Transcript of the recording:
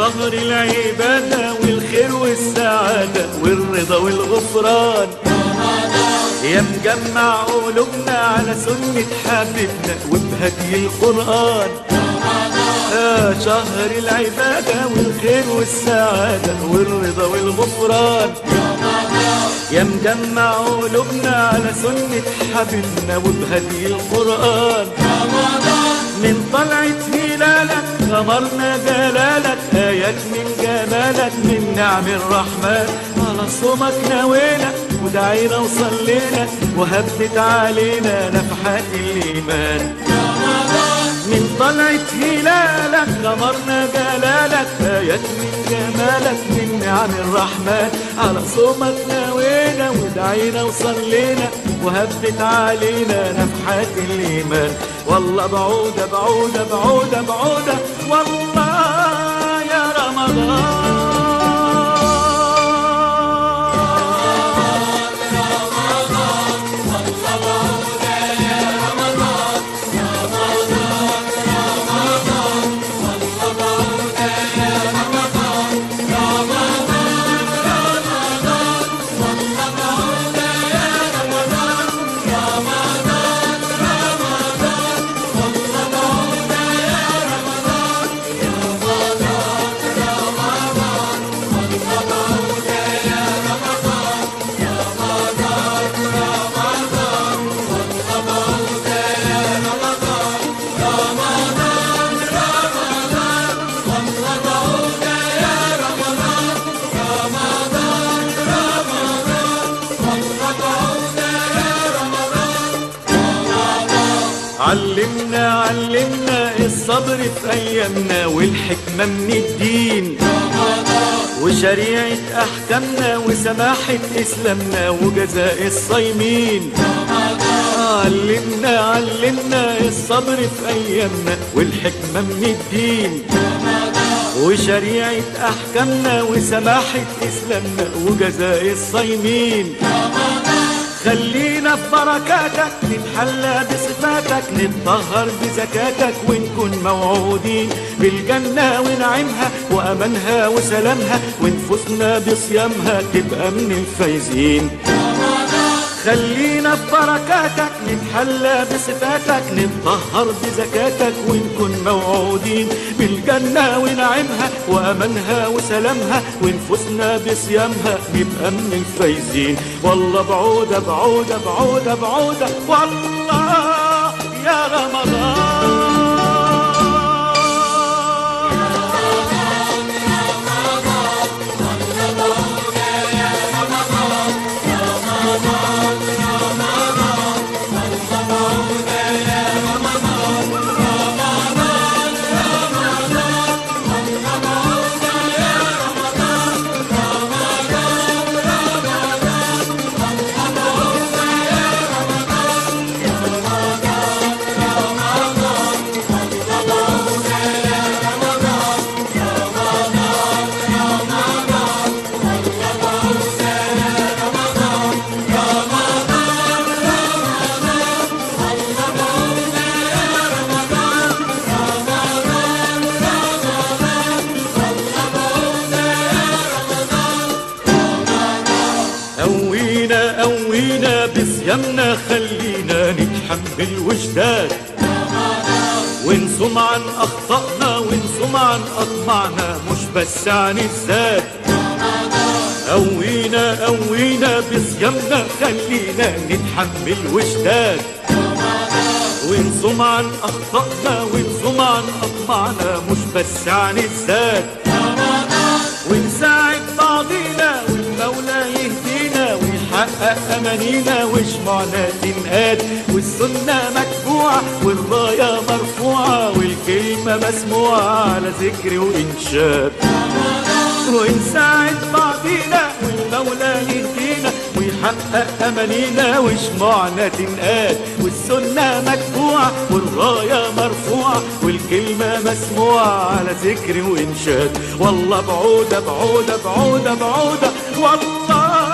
شهر العبادة والخير والسعادة والرضا والغفران. يا مجمع قلوبنا على سنة حبيبنا وبهدي القرآن. يا شهر العبادة والخير والسعادة والرضا والغفران. يا مجمع قلوبنا على سنة حبيبنا وبهدي القرآن. من طلعة هلالك غمرنا جلالك، آيات من جمالك من نعم الرحمن. على صومك نوينا ودعينا وصلينا وهبت علينا نفحات الإيمان. من طلعة هلالك غمرنا جلالك، آيات من جمالك من نعم الرحمن. على صومك نوينا ودعينا وصلينا وهبت علينا نفحات الإيمان. والله بعودة بعودة بعودة بعودة والله يا رمضان. علمنا الصبر في أيامنا والحكمة من الدين وشريعة أحكامنا وسماحة إسلامنا وجزاء الصايمين. علمنا الصبر في أيامنا والحكمة من الدين وشريعة أحكامنا وسماحة إسلامنا وجزاء الصايمين. خلينا في بركاتك نتحلى بصفاتك نتطهر بزكاتك ونكون موعودين بالجنة ونعيمها وأمانها وسلامها ونفوسنا بصيامها تبقى من الفايزين. خلينا في بركاتك نتحلى بصفاتك نتطهر بزكاتك ونكون موعودين بالجنة ونعيمها وأمانها وسلامها ونفوسنا بصيامها نبقى من الفايزين. والله بعودة بعودة بعودة بعودة والله يا رمضان. قوينا بصيامنا خلينا نتحمل وجدان ونصوم عن أخطائنا ونصوم عن أطماعنا مش بس عن الذات. قوينا بصيامنا خلينا نتحمل وجدان ونصوم عن أخطائنا ونصوم عن أطماعنا مش بس عن الذات. ونساعد بعضينا والمولى يهدينا ويحقق أمانينا وجمعنا تنقاد والسنة متبوعة والراية مرفوعة والكلمة مسموعة على ذكر وإنشاد. ونساعد بعضينا والمولى يهدينا ويحقق أمانينا وجمعنا تنقاد والسنة متبوعة والراية مرفوعة والكلمة مسموعة على ذكر وإنشاد. والله بعودة بعودة بعودة بعودة والله